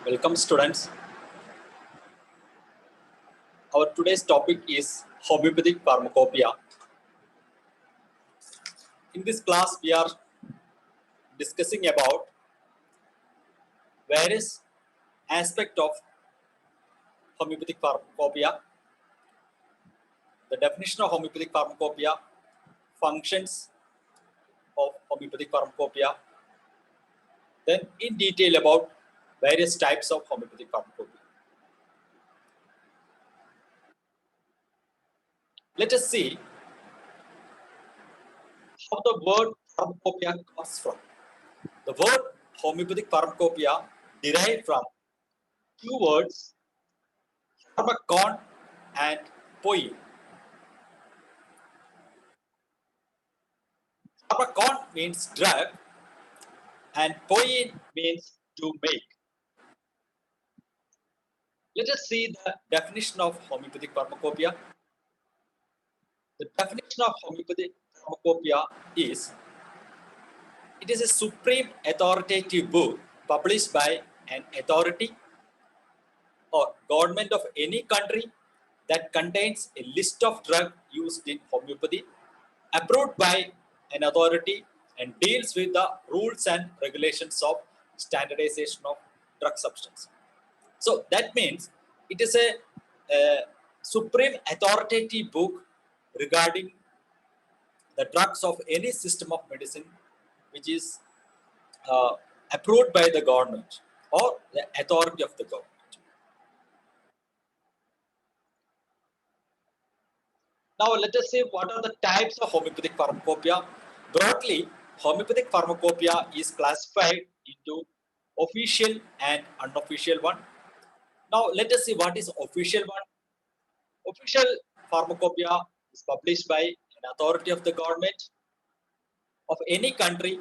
Welcome students. Our today's topic is homeopathic pharmacopoeia. In this class we are discussing about various aspects of homeopathic pharmacopoeia, the definition of homeopathic pharmacopoeia, functions of homeopathic pharmacopoeia, then in detail about various types of homeopathic pharmacopoeia. Let us see how the word pharmacopoeia comes from. The word homeopathic pharmacopoeia derived from two words, pharmakon and poiein. Pharmakon means drug and poiein means to make. Let us see the definition of homeopathic pharmacopoeia. The definition of homeopathic pharmacopoeia is: it is a supreme authoritative book published by an authority or government of any country that contains a list of drugs used in homeopathy, approved by an authority, and deals with the rules and regulations of standardization of drug substance. So that means it is a supreme authoritative book regarding the drugs of any system of medicine which is uh, approved by the government or the authority of the government. Now let us see what are the types of homeopathic pharmacopoeia. Broadly, homeopathic pharmacopoeia is classified into official and unofficial one. Now let us see what is official one. Official pharmacopoeia is published by an authority of the government of any country,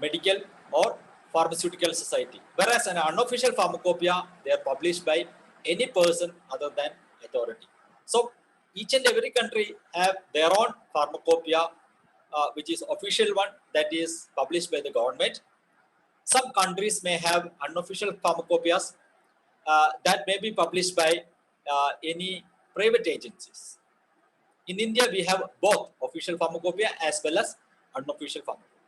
medical or pharmaceutical society. Whereas an unofficial pharmacopoeia, they are published by any person other than authority. So each and every country have their own pharmacopoeia, which is official one, that is published by the government. Some countries may have unofficial pharmacopoeias that may be published by any private agencies. In India, we have both official pharmacopoeia as well as unofficial pharmacopoeia.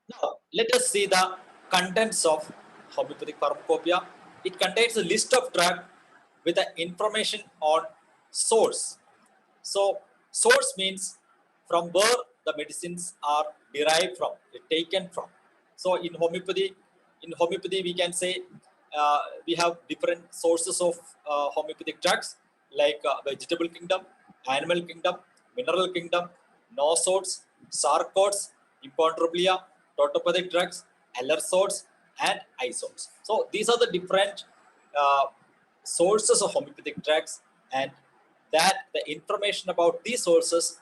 Now, let us see the contents of homeopathic pharmacopoeia. It contains a list of drugs with the information on source. So, source means from where the medicines are derived from, taken from. So, in homeopathy, we can say we have different sources of homeopathic drugs like vegetable kingdom, animal kingdom, mineral kingdom, nosodes, sarcodes, imponderabilia, totopathic drugs, allersodes, and isodes. So these are the different sources of homeopathic drugs, and that the information about these sources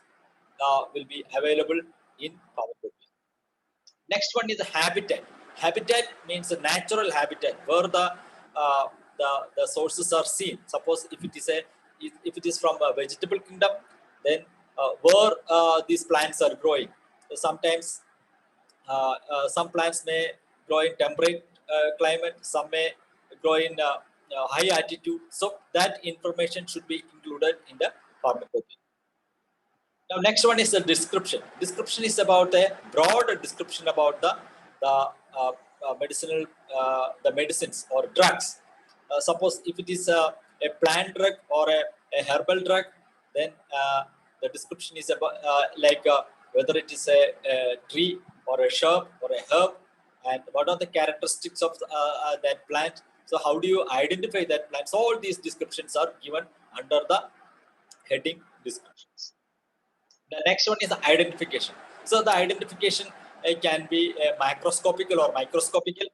will be available in pharmacopoeia. Next one is the habitat. Habitat means a natural habitat where uh, the sources are seen. Suppose if it is from a vegetable kingdom, then where these plants are growing. So sometimes some plants may grow in temperate climate, some may grow in high altitude. So that information should be included in the pharmacopoeia. Now, next one is the description. Description is about a broad description about the medicinal the medicines or drugs. Suppose if it is a plant drug or a herbal drug, then the description is about whether it is a tree or a shrub or a herb, and what are the characteristics of that plant. So how do you identify that plant? So all these descriptions are given under the heading descriptions. The next one is the identification. So the identification can be macroscopical or microscopical.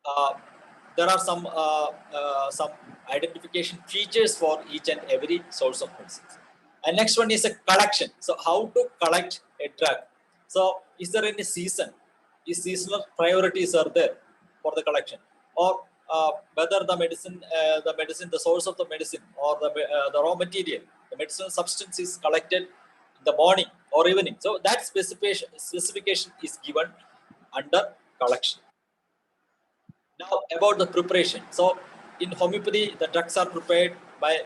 Uh, there are some identification features for each and every source of medicines. And next one is a collection. So how to collect a drug? So is there any season? Is seasonal priorities are there for the collection, or whether the source of the medicine or the raw material, the medicinal substance is collected in the morning or evening. So that specification is given under collection. Now about the preparation. So in homeopathy, the drugs are prepared by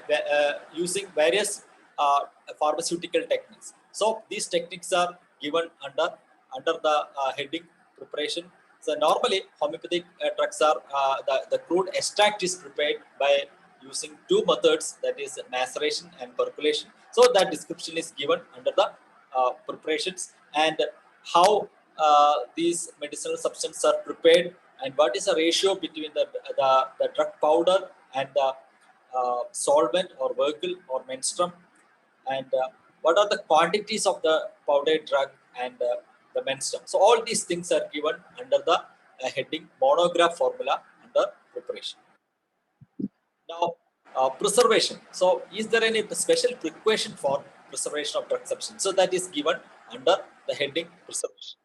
using various pharmaceutical techniques. So these techniques are given under the heading preparation. So normally homeopathic drugs are the crude extract is prepared by using two methods, that is maceration and percolation. So that description is given under the preparations, and how these medicinal substances are prepared, and what is the ratio between the drug powder and the solvent or vehicle or menstruum, and what are the quantities of the powdered drug and the menstruum. So all these things are given under the heading monograph formula under preparation. Now, preservation. So, is there any special precaution for preservation of drug substance? So, that is given under the heading preservation.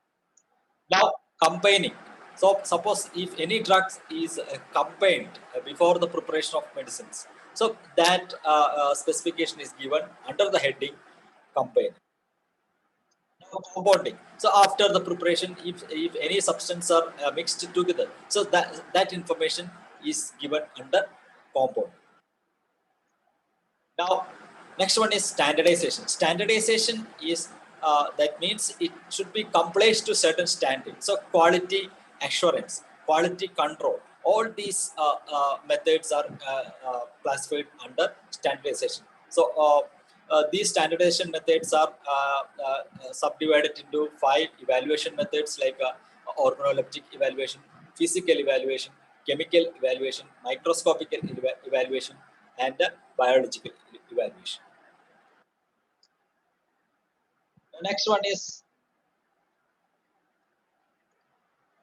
Now, campaigning. So, suppose if any drugs is campaigned before the preparation of medicines, so that specification is given under the heading campaign. Now, compounding. So, after the preparation, if any substance are mixed together, so that information is given under compound. Now, next one is standardization. Standardization is that means it should be complies to certain standards. So, quality assurance, quality control, all these methods are classified under standardization. So, these standardization methods are subdivided into 5 evaluation methods, like organoleptic evaluation, physical evaluation, chemical evaluation, microscopic evaluation, and biological evaluation. The next one is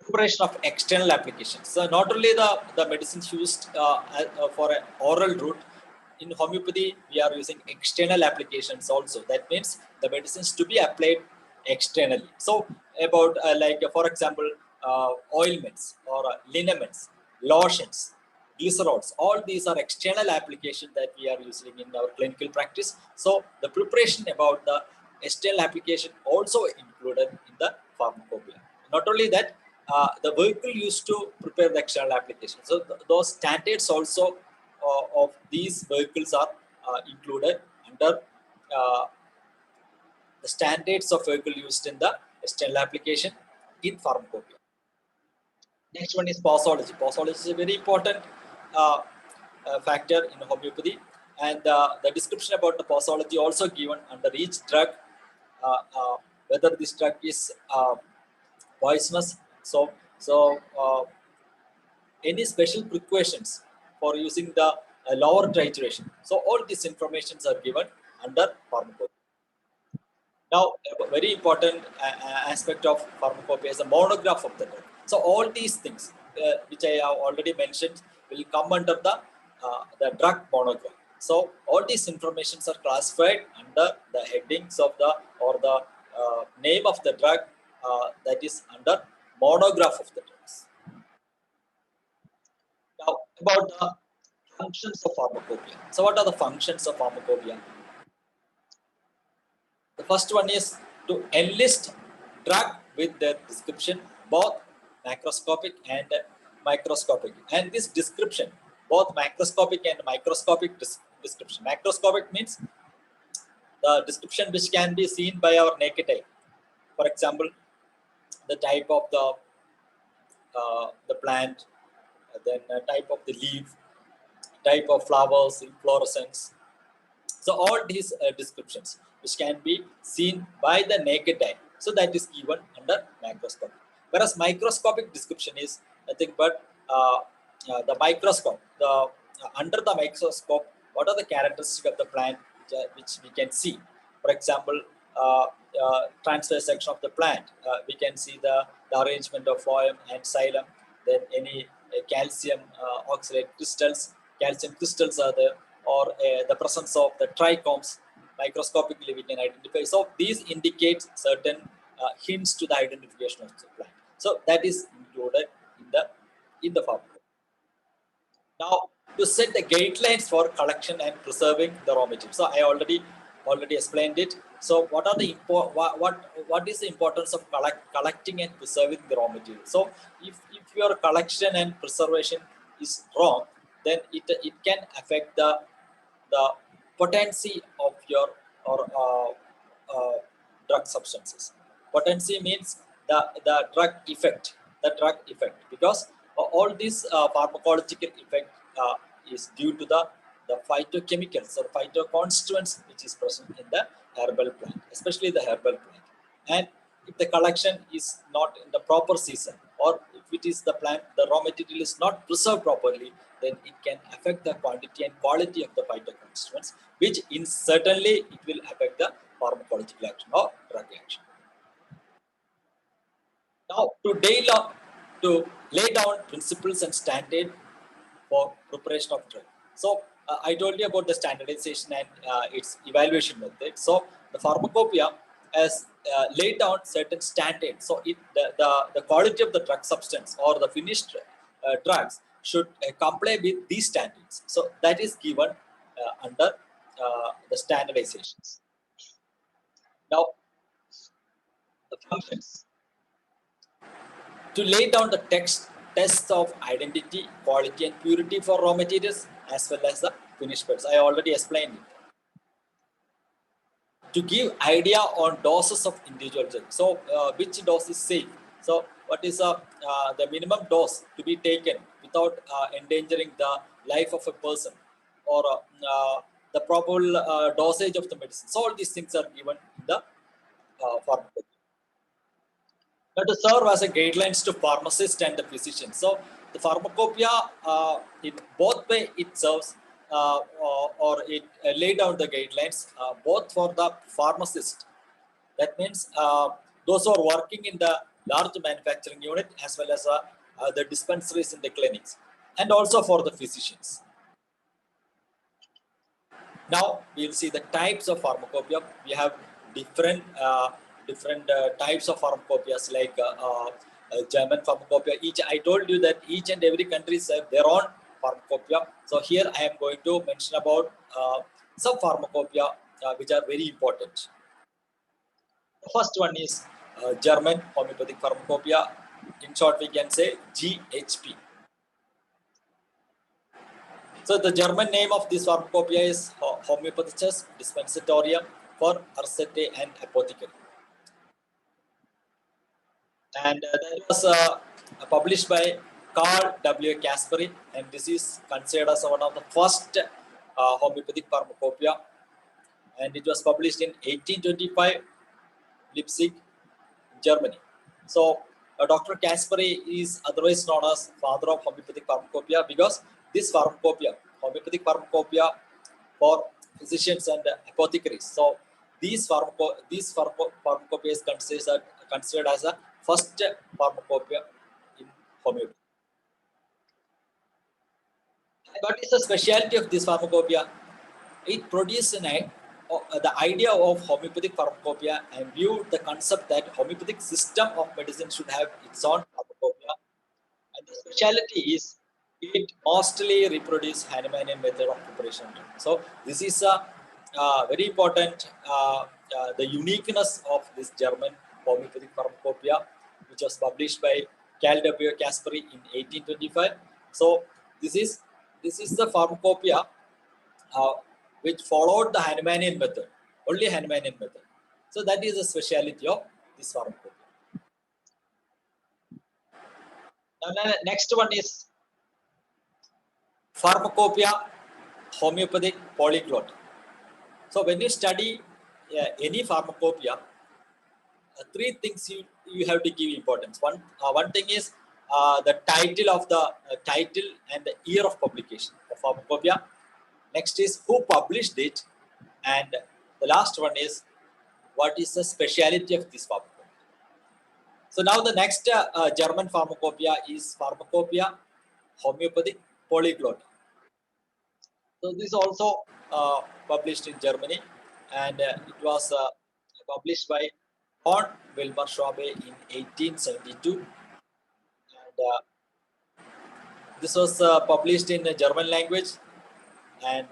preparation of external applications. So not only the medicines used for an oral route, in homeopathy we are using external applications also. That means the medicines to be applied externally. So about like for example ointments or liniments, lotions, glycerols, all these are external applications that we are using in our clinical practice. So the preparation about the external application also included in the pharmacopoeia. Not only that, the vehicle used to prepare the external application. So those standards also of these vehicles are included under the standards of vehicle used in the external application in pharmacopoeia. Next one is posology. Posology is a very important uh, factor in homeopathy, and the description about the posology also given under each drug, whether this drug is poisonous. So any special precautions for using the lower titration. So all these informations are given under pharmacopoeia. Now, a very important aspect of pharmacopoeia is the monograph of the drug. So all these things, which I have already mentioned, will come under the drug monograph. So all these informations are classified under the headings of the or the name of the drug, that is under monograph of the drugs. Now about the functions of pharmacopoeia. So what are the functions of pharmacopoeia? The first one is to enlist drug with their description, both macroscopic and microscopic. And this description, both macroscopic and microscopic description. Macroscopic means the description which can be seen by our naked eye. For example, the type of the plant, then type of the leaf, type of flowers, inflorescence. So all these descriptions which can be seen by the naked eye. So that is given under macroscopic. Whereas microscopic description is nothing but the microscope. Under the microscope, what are the characteristics of the plant which we can see? For example, transverse section of the plant. We can see the arrangement of phloem and xylem. Then any calcium oxalate crystals. Calcium crystals are there, or the presence of the trichomes. Microscopically we can identify. So these indicate certain hints to the identification of the plant. So that is included in the formula. Now, to set the guidelines for collection and preserving the raw material. So I already explained it. So what are the what is the importance of collecting and preserving the raw material? So if if your collection and preservation is wrong, then it can affect the potency of your or drug substances. Potency means the drug effect, because all these pharmacological effect is due to the phytochemicals or phytoconstituents which is present in the herbal plant, especially the herbal plant. And if the collection is not in the proper season, or if it is the plant, the raw material is not preserved properly, then it can affect the quantity and quality of the phytoconstituents, which in certainly it will affect the pharmacological action or drug action. Now, to lay down principles and standard for preparation of drug. So, I told you about the standardization and its evaluation method. So, the pharmacopoeia has laid down certain standards. So, the quality of the drug substance or the finished drugs should comply with these standards. So, that is given under the standardizations. Now, the functions. To lay down the tests of identity, quality, and purity for raw materials as well as the finished products. I already explained it. To give idea on doses of individual drugs. So, which dose is safe? So, what is the minimum dose to be taken without endangering the life of a person, or the proper dosage of the medicine? So, all these things are given in the pharmacopoeia. Now, to serve as a guidelines to pharmacists and the physicians. So, the pharmacopoeia, in both way, it serves or it lay down the guidelines both for the pharmacist. That means those who are working in the large manufacturing unit as well as the dispensaries in the clinics, and also for the physicians. Now we will see the types of pharmacopoeia. We have different types of pharmacopoeias, like German pharmacopoeia. I told you that each and every country have their own pharmacopoeia. So here I am going to mention about some pharmacopoeia which are very important. The first one is German homeopathic pharmacopoeia. In short, we can say GHP. So the German name of this pharmacopoeia is Homöopathisches Dispensatorium for Arzte and Apothekary. And that was published by Carl W. Kasperi, and this is considered as one of the first homeopathic pharmacopoeia. And it was published in 1825, Leipzig, Germany. So Dr. Kasperi is otherwise known as father of homeopathic pharmacopoeia, because this pharmacopoeia, homeopathic pharmacopoeia for physicians and apothecaries. So these pharmacopoeia is considered as a first pharmacopoeia in homeopathy. What is the specialty of this pharmacopoeia? It produces the idea of homeopathic pharmacopoeia and viewed the concept that homeopathic system of medicine should have its own pharmacopoeia. And the specialty is it mostly reproduce Hahnemannian method of preparation. So this is a very important, the uniqueness of this German homeopathic pharmacopoeia, which was published by Carl W. Kasperi in 1825. So this is the pharmacopoeia which followed the Hahnemannian method, only Hahnemannian method. So that is the speciality of this pharmacopoeia. Now, next one is Pharmacopoeia Homeopathic Polyglot. So when you study any pharmacopoeia, three things you have to give importance. One thing is the title of the title and the year of publication of pharmacopoeia. Next is who published it, and the last one is what is the speciality of this pharmacopoeia. So now the next German pharmacopoeia is Pharmacopoeia Homeopathic Polyglot. So this is also published in Germany, and it was published by Von Wilmer Schwabe in 1872. And this was published in the German language, and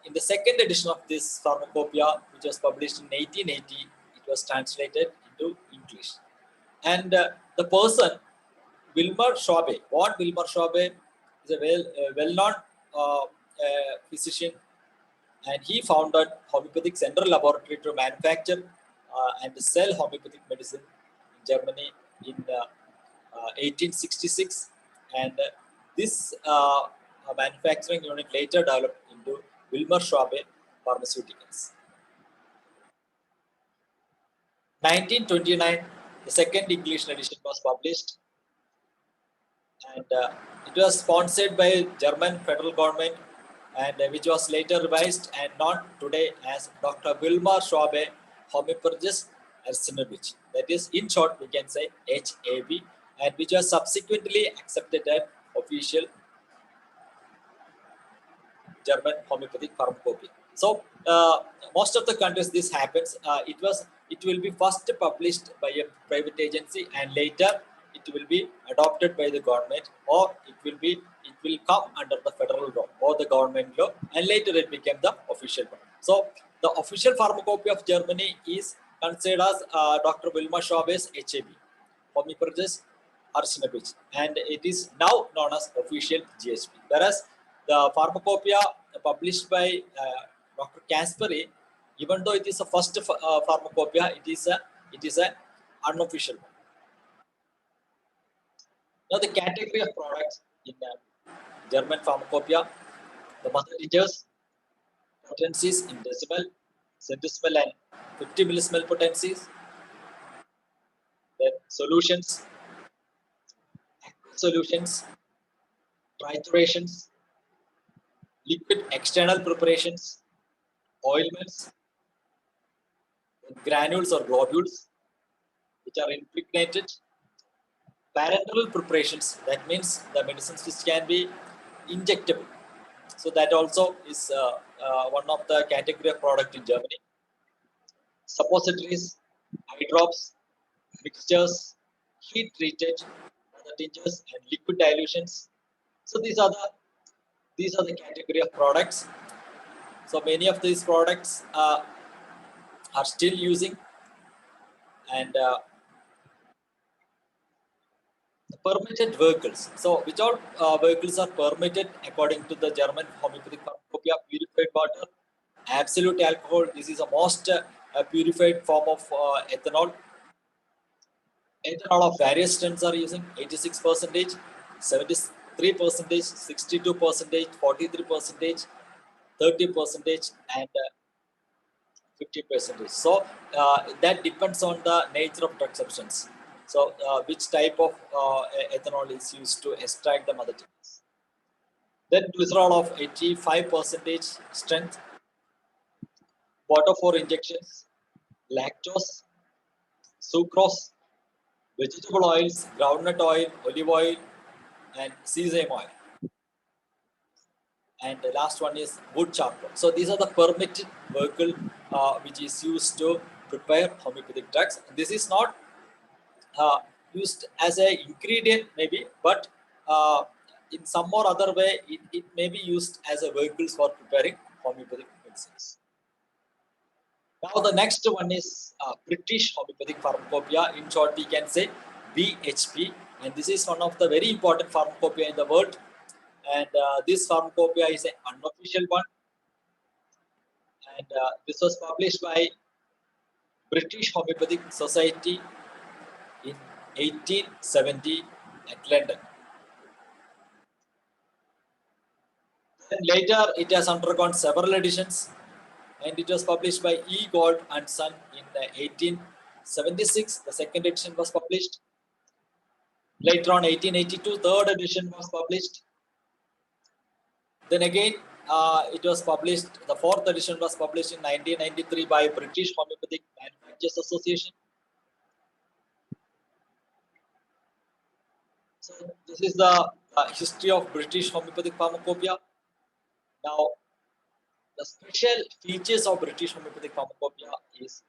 in the second edition of this pharmacopoeia, which was published in 1880, it was translated into English. And the person Wilmer Schwabe. Von Wilmer Schwabe is a well-known physician, and he founded Homeopathic Central Laboratory to manufacture and sell homeopathic medicine in Germany in 1866, and this manufacturing unit later developed into Wilmer Schwabe Pharmaceuticals. 1929, the second English edition was published, and it was sponsored by German federal government, and which was later revised and known today as Dr. Wilmer Schwabe Homöopathist Arzneimittel. That is, in short, we can say HAB, and which was subsequently accepted as official German homeopathic pharmacopoeia. So most of the countries this happens. It will be first published by a private agency, and later it will be adopted by the government, or it will come under the federal law or the government law, and later it became the official one. So the official pharmacopoeia of Germany is considered as Dr. Wilmer Schwabe's HAB, Homeopathist Arzneimittel, and it is now known as official GSP. Whereas the pharmacopoeia published by Dr. Caspary, even though it is a first pharmacopoeia, it is a unofficial one. Now the category of products in German pharmacopoeia: the mother teachers, potencies in decimal, centesimal, and 50 millisimal potencies. Then solutions, solutions, triturations, liquid external preparations, ointments, granules or globules, which are impregnated, parenteral preparations, that means the medicines which can be injectable. So that also is one of the category of product in Germany. Suppositories, eye drops, mixtures, heat treated, tinctures, and liquid dilutions. So these are the category of products. So many of these products are still using, and permitted vehicles. So which all vehicles are permitted according to the German homeopathic pharmacopoeia: purified water, absolute alcohol. This is a most purified form of ethanol. Ethanol of various strengths are using: 86%, 73%, 62%, 43%, 30%, and 50%. So that depends on the nature of drug substance. So which type of ethanol is used to extract the mother tears. Then glycerol of 85% strength, water for injections, lactose, sucrose, vegetable oils, groundnut oil, olive oil, and sesame oil. And the last one is wood charcoal. So these are the permitted vehicle which is used to prepare homeopathic drugs. This is not used as an ingredient maybe, but in some or other way it may be used as a vehicle for preparing homeopathic medicines. Now the next one is British Homeopathic Pharmacopoeia. In short, we can say BHP, and this is one of the very important pharmacopoeia in the world. And this pharmacopoeia is an unofficial one, and this was published by British Homeopathic Society in 1870 at London. And later it has undergone several editions, and it was published by E. Gold and Son in 1876. The second edition was published. Later on, 1882, third edition was published. Then again, it was published, the fourth edition was published in 1993 by British Homeopathic Manufacturers Association. So this is the history of British Homeopathic Pharmacopoeia. Now, the special features of British Homeopathic Pharmacopoeia is,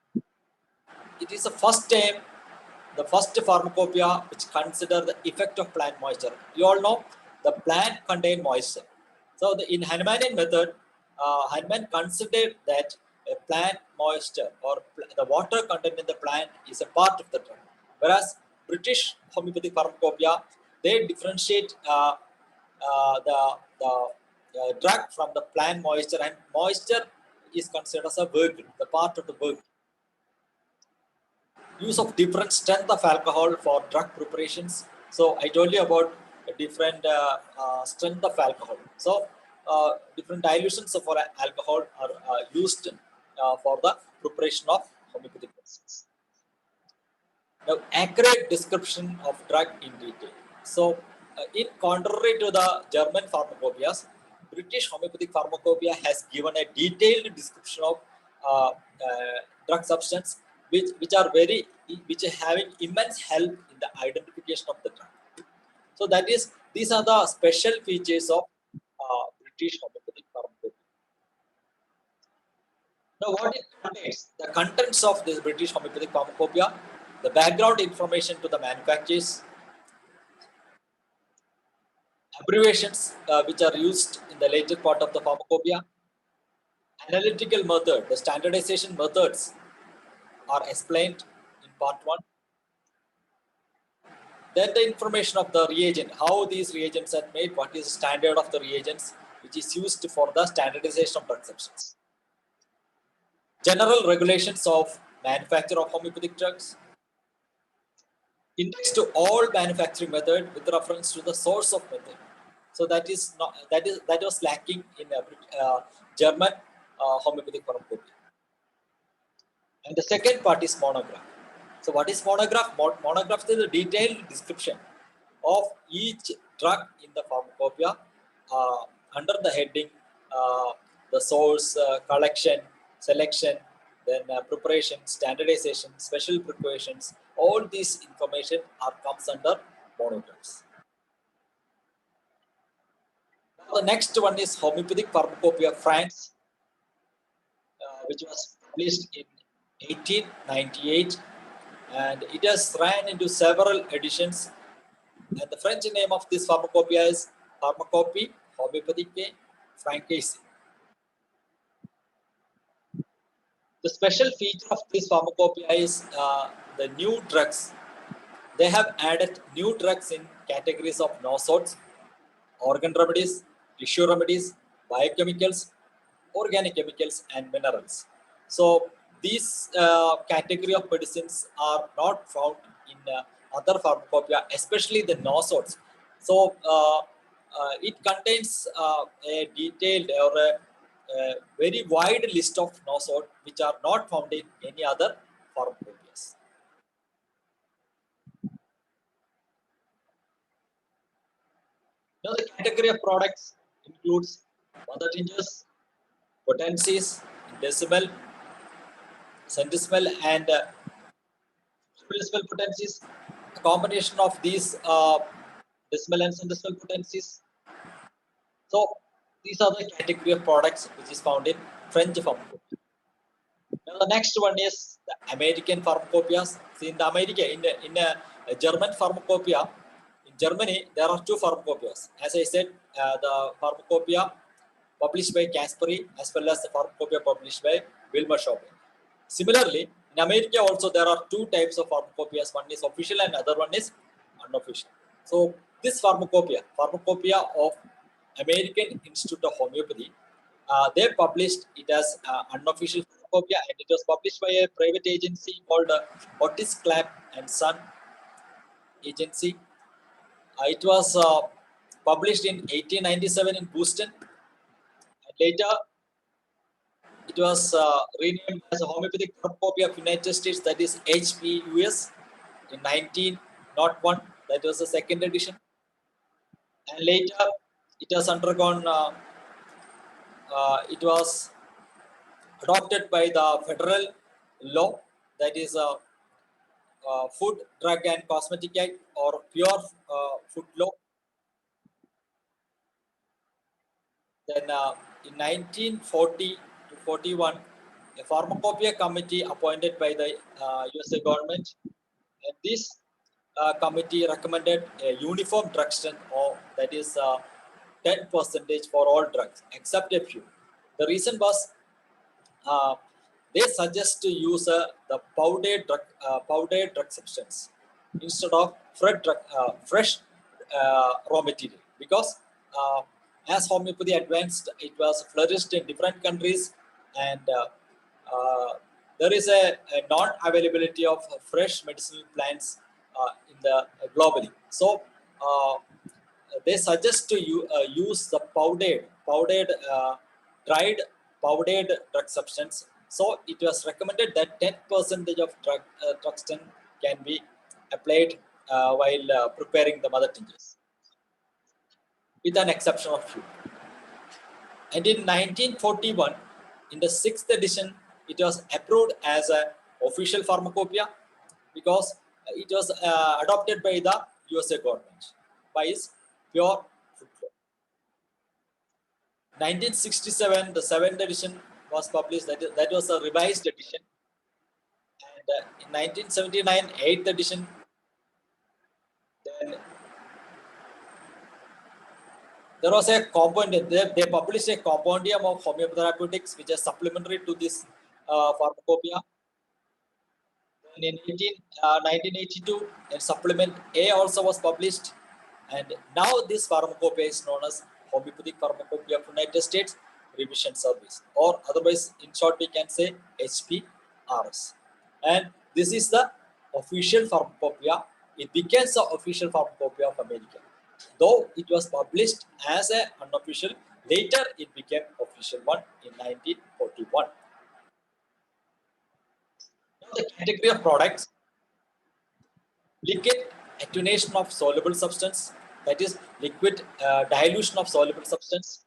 it is the first time, the first pharmacopoeia which consider the effect of plant moisture. You all know the plant contain moisture. So in Hahnemannian method, Hahnemann considered that a plant moisture or the water content in the plant is a part of the drug. Whereas British Homeopathic Pharmacopoeia, they differentiate the drug from the plant moisture, and moisture is considered as a vehicle, the part of the vehicle. Use of different strength of alcohol for drug preparations. So I told you about a different strength of alcohol. So different dilutions of alcohol are used for the preparation of homeopathic medicines. Now, accurate description of drug in detail. So, in contrary to the German pharmacopoeias, British homeopathic pharmacopoeia has given a detailed description of drug substance, which are having immense help in the identification of the drug. So that is, these are the special features of British homeopathic pharmacopoeia. Now, what it contains, the contents of this British homeopathic pharmacopoeia, the background information to the manufacturers, abbreviations which are used in the later part of the pharmacopoeia, analytical method, the standardization methods are explained in part 1. Then the information of the reagent, how these reagents are made, what is the standard of the reagents which is used for the standardization of drug substance. General regulations of manufacture of homeopathic drugs. Index to all manufacturing method with reference to the source of method. So that was lacking in German homeopathic pharmacopoeia. And the second part is monograph. So what is monograph? Monograph is a detailed description of each drug in the pharmacopoeia under the heading the source, collection, selection, then preparation, standardization, special preparations. All these information comes under monographs. Now the next one is Homeopathic Pharmacopoeia France, which was published in 1898, and it has ran into several editions. And the French name of this pharmacopoeia is Pharmacopée Homéopathique Française. The special feature of this pharmacopoeia is the new drugs. They have added new drugs in categories of nosodes, organ remedies, tissue remedies, biochemicals, organic chemicals, and minerals. So these category of medicines are not found in other pharmacopoeia, especially the nosodes. So it contains a detailed or a very wide list of nosode which are not found in any other pharmacopoeias. Now the category of products includes mother tinctures, potencies, decimal, centesimal, and decimal potencies. A combination of these decimal and centesimal potencies. So these are the category of products which is found in French pharmacopoeia. Now the next one is the American pharmacopoeias. See, in the in a German pharmacopoeia, in Germany there are two pharmacopoeias. As I said, the pharmacopoeia published by Caspary as well as the pharmacopoeia published by Wilmer Chopin. Similarly, in America also there are two types of pharmacopoeias. One is official and other one is unofficial. So this pharmacopoeia of American Institute of Homeopathy, they published it as unofficial pharmacopoeia, and it was published by a private agency called Otis Clapp and Son Agency. It was published in 1897 in Boston, and later it was renamed as a Homeopathic Pharmacopoeia of United States, that is HPUS, in 1901. That was the second edition. And later it has undergone, it was adopted by the federal law, that is Food, Drug and Cosmetic Act, or Pure Food Law. Then in 1940 to 41, a pharmacopoeia committee appointed by the USA government, and this committee recommended a uniform drug strength of, that is 10% for all drugs except a few. The reason was they suggest to use the powdered drug substance instead of fresh raw material, because as homeopathy advanced, it was flourished in different countries, and there is a non-availability of fresh medicinal plants in the globally. So they suggest to you use the dried powdered drug substance. So it was recommended that 10% of drugston can be applied while preparing the mother tinctures, with an exception of few. And in 1941, in the 6th edition, it was approved as a official pharmacopoeia, because it was adopted by the USA government by its pure food law. 1967, the 7th edition was published. That was a revised edition. And in 1979, 8th edition. Then there was a compendium. They published a compendium of homeotherapeutics, which is supplementary to this pharmacopoeia. Then in 1982, a supplement A also was published. And now this pharmacopoeia is known as Homeopathic Pharmacopoeia of United States Revision Service, or otherwise, in short, we can say HPRS. And this is the official pharmacopoeia. It became the official pharmacopoeia of America. Though it was published as an unofficial, later it became official one in 1941. Now the category of products: liquid attenuation of soluble substance, that is liquid dilution of soluble substance.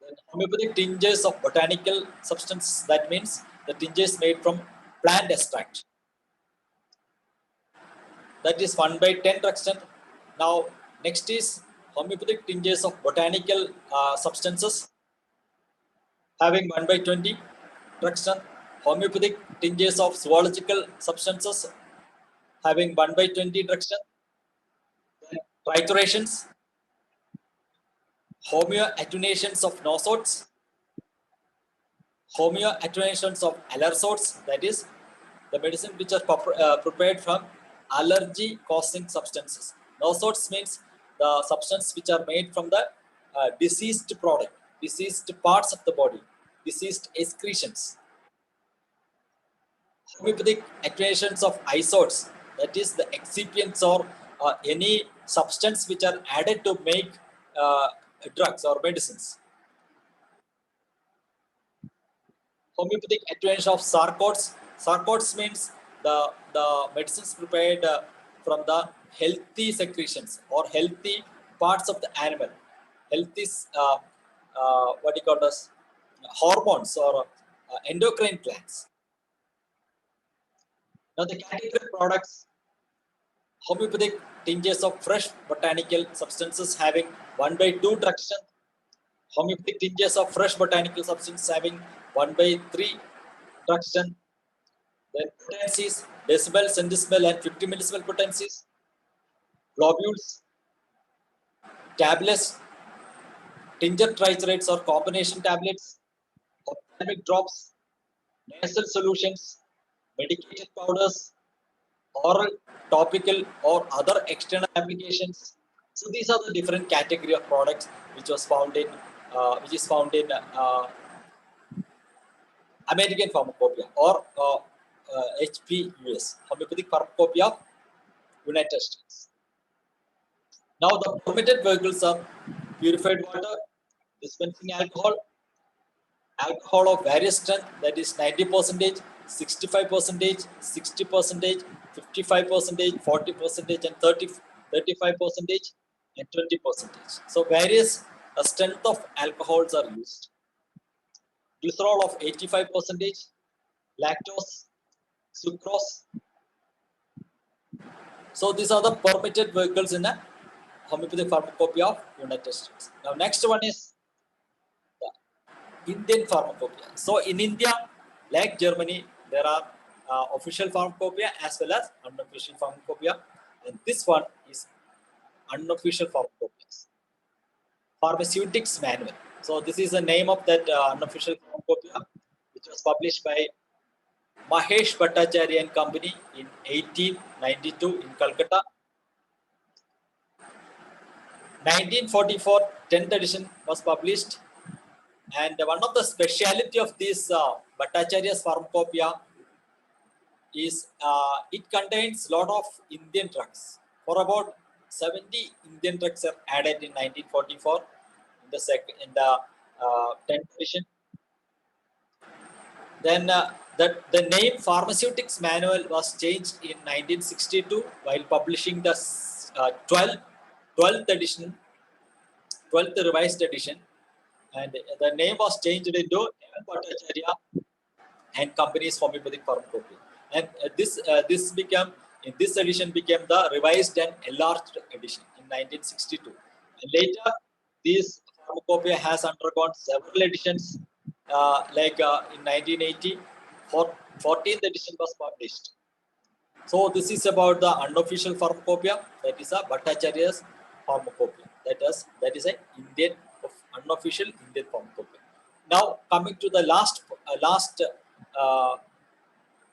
Then homeopathic tinctures of botanical substance, that means the tinctures made from plant extract, that is 1/10 drugstone. Now next is homeopathic tinctures of botanical substances having 1/20 drugstone. Homeopathic tinctures of zoological substances having 1/20 drugstone. Triturations, homeoattenuations of nosotes, homeoattenuations of allersotes, that is the medicine which are prepared from allergy causing substances. Nosotes means the substance which are made from the diseased product, diseased parts of the body, diseased excretions. Homeopathic attenuations of isotes, that is the excipients or any substance which are added to make drugs or medicines. Homeopathic attenuation of sarcodes. Sarcodes means the medicines prepared from the healthy secretions or healthy parts of the animal, healthy what do you call this, hormones or endocrine glands. Now the category of products: homeopathic tinctures of fresh botanical substances having 1/2 drugstone. Homeopathic tinctures of fresh botanical substances having 1/3 drugstone. Then potencies: decibel, centesimal, and 50 millisimal potencies. Globules, tablets, tincture triturates or combination tablets, ophthalmic drops, nasal solutions, medicated powders, oral, topical, or other external applications. So these are the different category of products which is found in American Pharmacopoeia or HPUS, Homeopathic Pharmacopoeia of United States. Now the permitted vehicles are purified water, dispensing alcohol, alcohol of various strength, that is 90%, 65%, 60%, 55%, 40%, and 35%, and 20%. So various strength of alcohols are used. Glycerol of 85%, lactose, sucrose. So these are the permitted vehicles in a homeopathic pharmacopoeia of United States. Now next one is the Indian pharmacopoeia. So in India, like Germany, there are official pharmacopoeia as well as unofficial pharmacopoeia, and this one is unofficial pharmacopoeia. Pharmaceutics Manual. So this is the name of that unofficial pharmacopoeia, which was published by Mahesh Bhattacharya and Company in 1892 in Calcutta. 1944, 10th edition was published, and one of the speciality of this Bhattacharya's Pharmacopoeia is it contains a lot of Indian drugs. For about 70 Indian drugs are added in 1944 in the 10th edition. Then the name Pharmaceutics Manual was changed in 1962 while publishing the 12th edition, 12th revised edition, and the name was changed into M. Bhattacharya and Company's Homeopathic Pharmacopoeia. And this became, in this edition became the revised and enlarged edition in 1962. And later, this pharmacopoeia has undergone several editions, in 1980, 14th edition was published. So this is about the unofficial pharmacopoeia, that is a Bhattacharya's Pharmacopoeia. That is a Indian unofficial Indian pharmacopoeia. Now coming to the last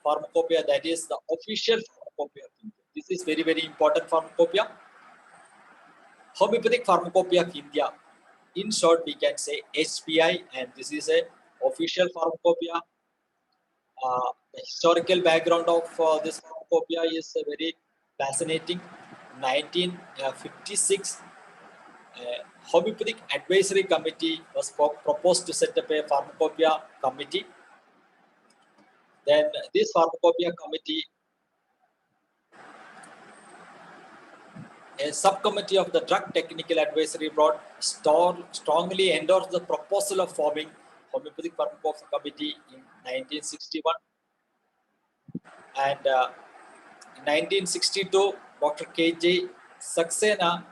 pharmacopoeia, that is the official pharmacopoeia of India. This is very, very important pharmacopoeia. Homeopathic Pharmacopoeia of India. In short, we can say HPI, and this is a official pharmacopoeia. The historical background of this pharmacopoeia is very fascinating. 1956, Homeopathic Advisory Committee was proposed to set up a pharmacopoeia committee. Then this pharmacopoeia committee, a subcommittee of the Drug Technical Advisory Board, strongly endorsed the proposal of forming Homeopathic Pharmacopoeia Committee in 1961. And in 1962, Dr. K.J. Saxena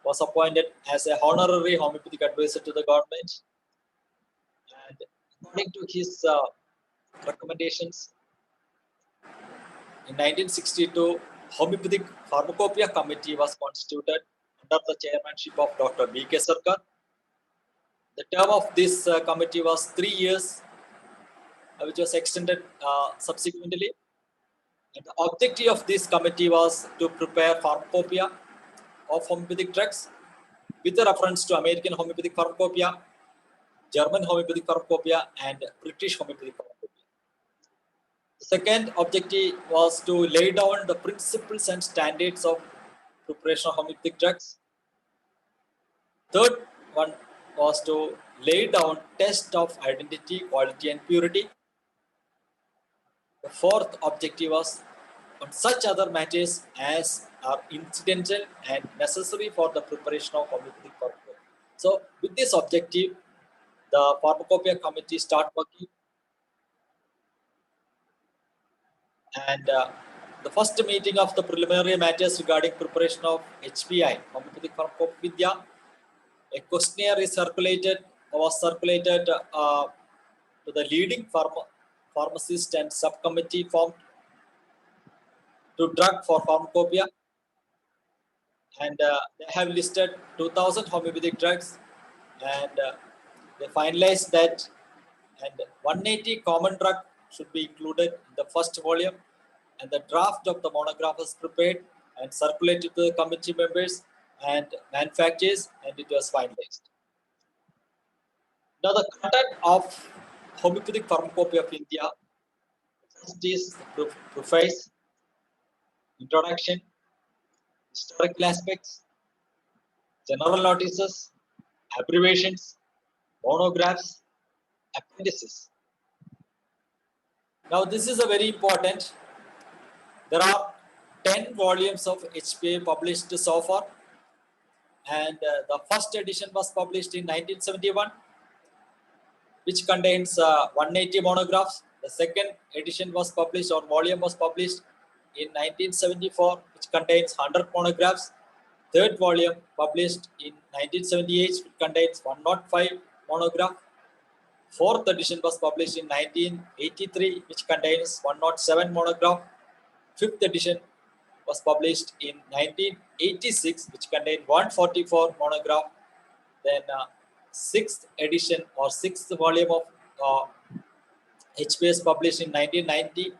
was appointed as a honorary homeopathic advisor to the government. And according to his recommendations, in 1962, Homeopathic Pharmacopoeia Committee was constituted under the chairmanship of Dr. B.K. Sarkar. The term of this committee was 3 years, which was extended subsequently. And the objective of this committee was to prepare pharmacopoeia of homeopathic drugs with a reference to American Homeopathic Pharmacopoeia, German Homeopathic Pharmacopoeia, and British Homeopathic Pharmacopoeia. The second objective was to lay down the principles and standards of preparation of homeopathic drugs. Third one was to lay down test of identity, quality, and purity. The fourth objective was on such other matters as are incidental and necessary for the preparation of homeopathic pharmacopoeia. So with this objective, the Pharmacopoeia Committee start working. And the first meeting of the preliminary matters regarding preparation of HPI, Homeopathic Pharmacopoeia, a questionnaire was circulated to the leading pharmacist and subcommittee formed to drug for pharmacopoeia, and they have listed 2000 homeopathic drugs, and they finalized that, and 180 common drug should be included in the first volume, and the draft of the monograph was prepared and circulated to the committee members and manufacturers, and it was finalized. Now the content of Homeopathic Pharmacopoeia of India, first is preface, introduction, historical aspects, general notices, abbreviations, monographs, appendices. Now this is a very important. There are 10 volumes of HPA published so far, and the first edition was published in 1971, which contains 180 monographs. The second edition was published, or volume was published in 1974, which contains 100 monographs. Third volume published in 1978, which contains 105 monograph. Fourth edition was published in 1983, which contains 107 monograph. Fifth edition was published in 1986, which contained 144 monograph. Then sixth edition or sixth volume of HPS published in 1990,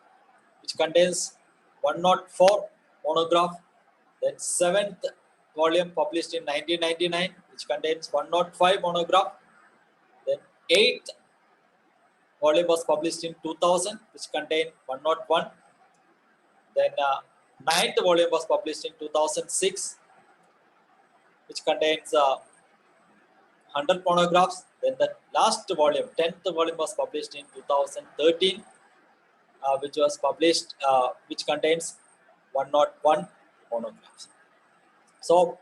which contains 104 monograph. Then seventh volume published in 1999, which contains 105 monograph. Then 8th volume was published in 2000, which contained 101. Then 9th volume was published in 2006, which contains 100 monographs. Then the last volume, 10th volume, was published in 2013, which contains 101 monographs. So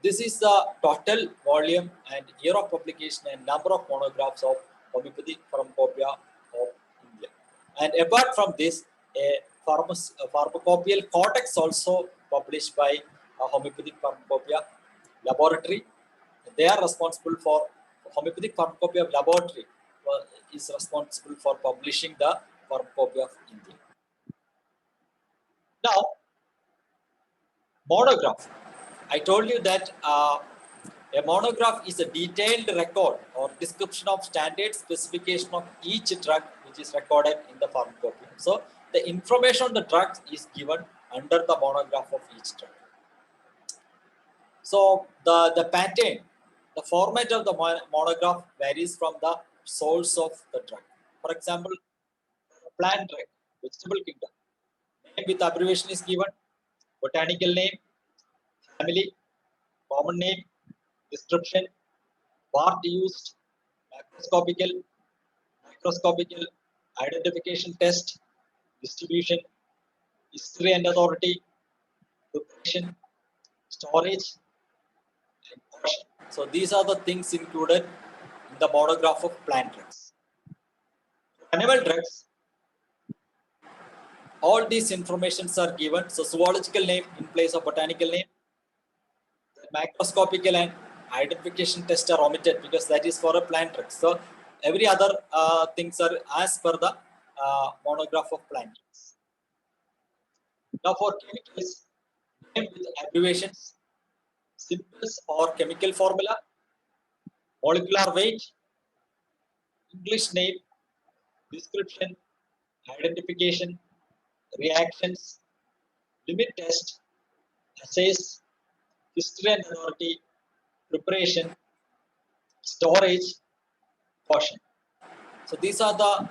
this is the total volume and year of publication and number of monographs of Homeopathic Pharmacopoeia of India. And apart from this, a pharmacopoeial codex also published by Homeopathic Pharmacopoeia Laboratory. They are responsible for Homeopathic Pharmacopoeia Laboratory is responsible for publishing the Pharmacopoeia of India. Now, monograph. I told you that a monograph is a detailed record or description of standard specification of each drug which is recorded in the pharmacopoeia. So the information on the drugs is given under the monograph of each drug. So the pattern, the format of the monograph varies from the source of the drug. For example, plant drug, vegetable kingdom, name with abbreviation is given, botanical name, family, common name, description, part used, macroscopical, microscopical, identification test, distribution, history and authority, preparation, storage, and caution. So these are the things included in the monograph of plant drugs. Animal drugs, all these informations are given. So zoological name in place of botanical name. Macroscopical and identification test are omitted because that is for a plant drug. So every other things are as per the monograph of plant drugs. Now for chemicals, name with abbreviations, symbols or chemical formula, molecular weight, English name, description, identification, reactions, limit test, assays, history and authority, preparation, storage, caution. So these are the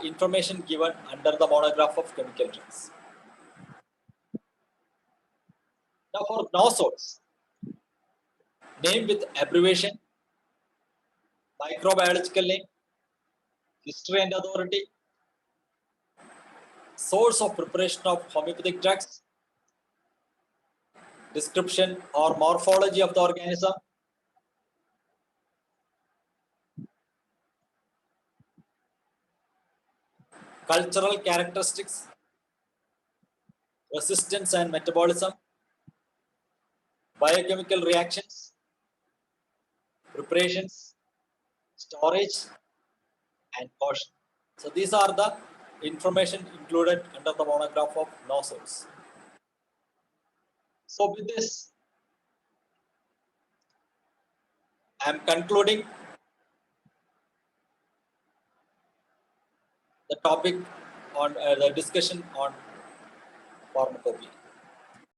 information given under the monograph of chemical drugs. Now for nosols, name with abbreviation, microbiological name, history and authority, source of preparation of homeopathic drugs, description or morphology of the organism, cultural characteristics, resistance and metabolism, biochemical reactions, preparations, storage, and caution. So these are the information included under the monograph of nosols. So with this, I am concluding the topic on the discussion on pharmacopoeia.